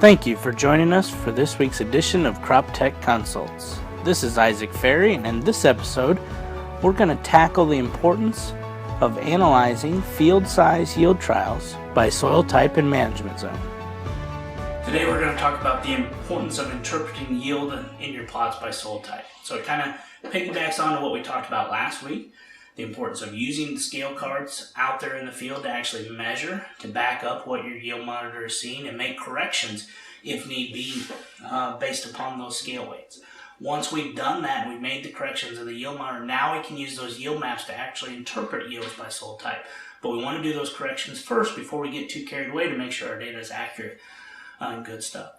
Thank you for joining us for this week's edition of Crop Tech Consults. This is Isaac Ferry, and in this episode, we're going to tackle the importance of analyzing field size yield trials by soil type and management zone. Today we're going to talk about the importance of interpreting yield in your plots by soil type. So it kind of piggybacks on to what we talked about last week, the importance of using the scale cards out there in the field to actually measure, to back up what your yield monitor is seeing and make corrections if need be based upon those scale weights. Once we've done that and we've made the corrections in the yield monitor, now we can use those yield maps to actually interpret yields by soil type. But we want to do those corrections first before we get too carried away to make sure our data is accurate and good stuff.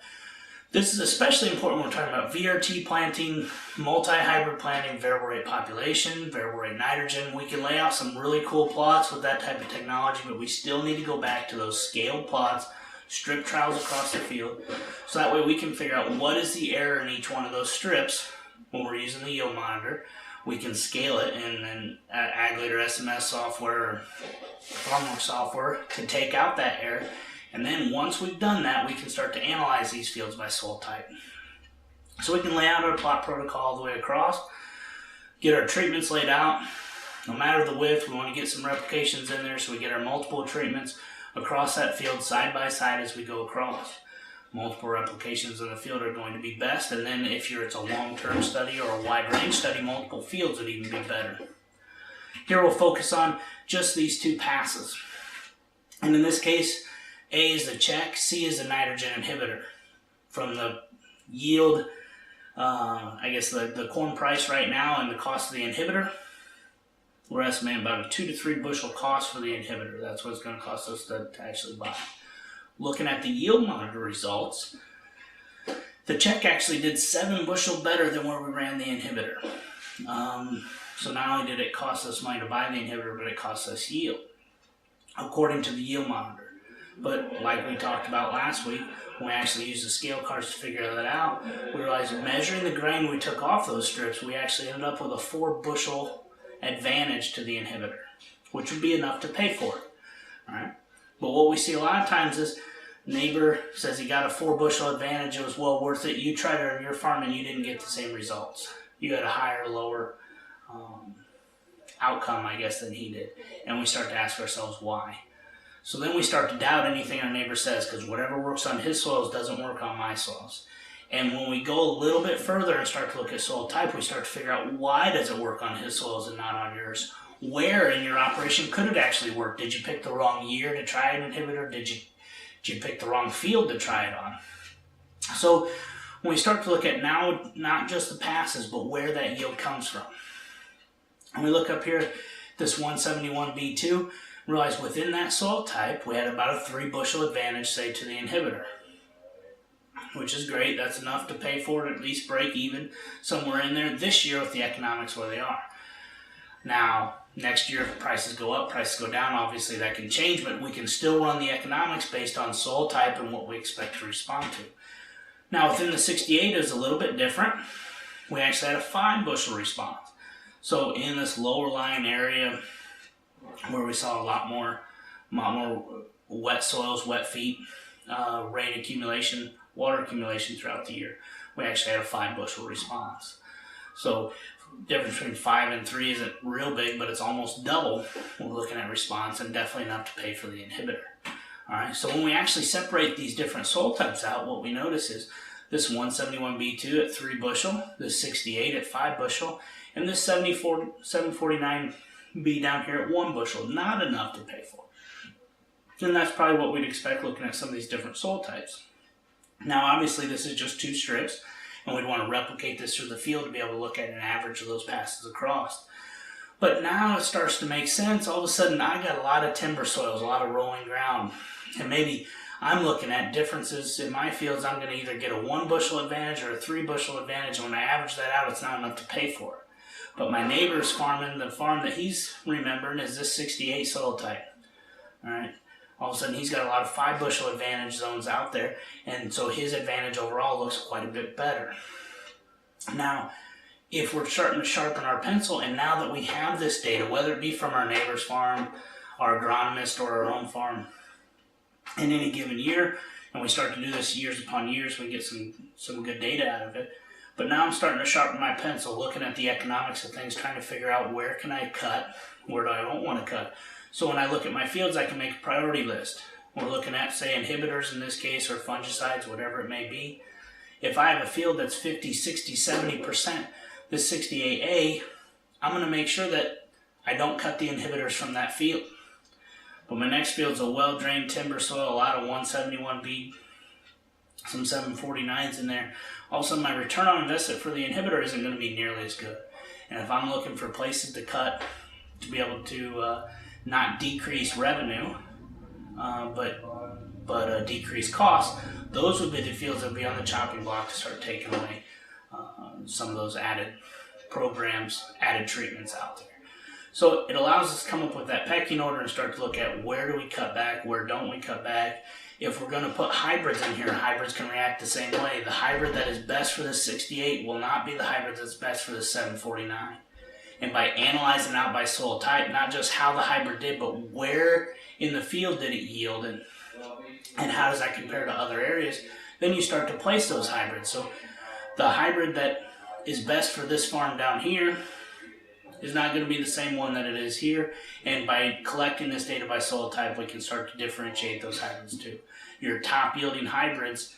This is especially important when we're talking about VRT planting, multi-hybrid planting, variable rate population, variable rate nitrogen. We can lay out some really cool plots with that type of technology, but we still need to go back to those scaled plots, strip trials across the field, so that way we can figure out what is the error in each one of those strips when we're using the yield monitor. We can scale it in AgLater SMS software or FarmWorks software to take out that error. And then once we've done that, we can start to analyze these fields by soil type. So we can lay out our plot protocol all the way across, get our treatments laid out. No matter the width, we want to get some replications in there so we get our multiple treatments across that field side by side as we go across. Multiple replications in the field are going to be best, and then if it's a long-term study or a wide-range study, multiple fields would even be better. Here we'll focus on just these two passes. And in this case, A is the check, C is the nitrogen inhibitor. From the yield, the corn price right now and the cost of the inhibitor, we're estimating about a 2 to 3 bushel cost for the inhibitor. That's what it's going to cost us to actually buy. Looking at the yield monitor results, the check actually did 7 bushel better than where we ran the inhibitor. So not only did it cost us money to buy the inhibitor, but it cost us yield, according to the yield monitor. But like we talked about last week, when we actually used the scale cards to figure that out, we realized measuring the grain we took off those strips, we actually ended up with a 4 bushel advantage to the inhibitor, which would be enough to pay for it. All right? But what we see a lot of times is neighbor says he got a 4 bushel advantage, it was well worth it. You tried it on your farm and you didn't get the same results. You had a higher, lower outcome, I guess, than he did. And we start to ask ourselves why. So then we start to doubt anything our neighbor says, because whatever works on his soils doesn't work on my soils. And when we go a little bit further and start to look at soil type, we start to figure out why does it work on his soils and not on yours. Where in your operation could it actually work? Did you pick the wrong year to try an inhibitor? Did you pick the wrong field to try it on? So when we start to look at now not just the passes, but where that yield comes from. And we look up here, this 171B2, realize within that soil type, we had about a 3 bushel advantage, say, to the inhibitor, which is great. That's enough to pay for it, at least break even somewhere in there this year with the economics where they are. Now, next year, if prices go up, prices go down, obviously that can change, but we can still run the economics based on soil type and what we expect to respond to. Now, within the 68 is a little bit different. We actually had a 5 bushel response. So in this lower lying area, where we saw a lot more wet soils, wet feet, rain accumulation, water accumulation throughout the year, we actually had a 5 bushel response. So the difference between 5 and 3 isn't real big, but it's almost double when we're looking at response, and definitely enough to pay for the inhibitor. All right, so when we actually separate these different soil types out, what we notice is this 171B2 at 3 bushel, this 68 at 5 bushel, and this 749B down here at 1 bushel, not enough to pay for. And that's probably what we'd expect looking at some of these different soil types. Now, obviously, this is just 2 strips, and we'd want to replicate this through the field to be able to look at an average of those passes across. But now it starts to make sense. All of a sudden, I got a lot of timber soils, a lot of rolling ground, and maybe I'm looking at differences in my fields. I'm going to either get a 1 bushel advantage or a 3 bushel advantage, and when I average that out, it's not enough to pay for it. But my neighbor's farming, the farm that he's remembering is this 68 soil type. All right. All of a sudden, he's got a lot of 5 bushel advantage zones out there, and so his advantage overall looks quite a bit better. Now, if we're starting to sharpen our pencil, and now that we have this data, whether it be from our neighbor's farm, our agronomist, or our own farm, in any given year, and we start to do this years upon years, we get some good data out of it. But now I'm starting to sharpen my pencil, looking at the economics of things, trying to figure out where can I cut, where do I don't want to cut. So when I look at my fields, I can make a priority list. We're looking at, say, inhibitors in this case, or fungicides, whatever it may be. If I have a field that's 50, 60, 70%, this 68A, I'm going to make sure that I don't cut the inhibitors from that field. But my next field's a well-drained timber soil, a lot of 171B, some 749s in there. All of a sudden, my return on investment for the inhibitor isn't going to be nearly as good. And if I'm looking for places to cut to be able to not decrease revenue, but decrease costs, those would be the fields that would be on the chopping block to start taking away some of those added programs, added treatments out there. So it allows us to come up with that pecking order and start to look at where do we cut back, where don't we cut back. If we're going to put hybrids in here, hybrids can react the same way. The hybrid that is best for the 68 will not be the hybrid that's best for the 749. And by analyzing out by soil type, not just how the hybrid did, but where in the field did it yield and how does that compare to other areas, then you start to place those hybrids. So the hybrid that is best for this farm down here is not going to be the same one that it is here. And by collecting this data by soil type, we can start to differentiate those hybrids too. Your top yielding hybrids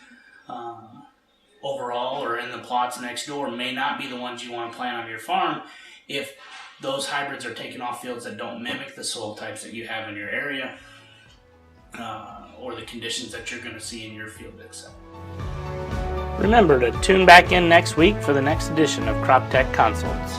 overall or in the plots next door may not be the ones you want to plant on your farm if those hybrids are taken off fields that don't mimic the soil types that you have in your area or the conditions that you're going to see in your field itself. Remember to tune back in next week for the next edition of Crop Tech Consults.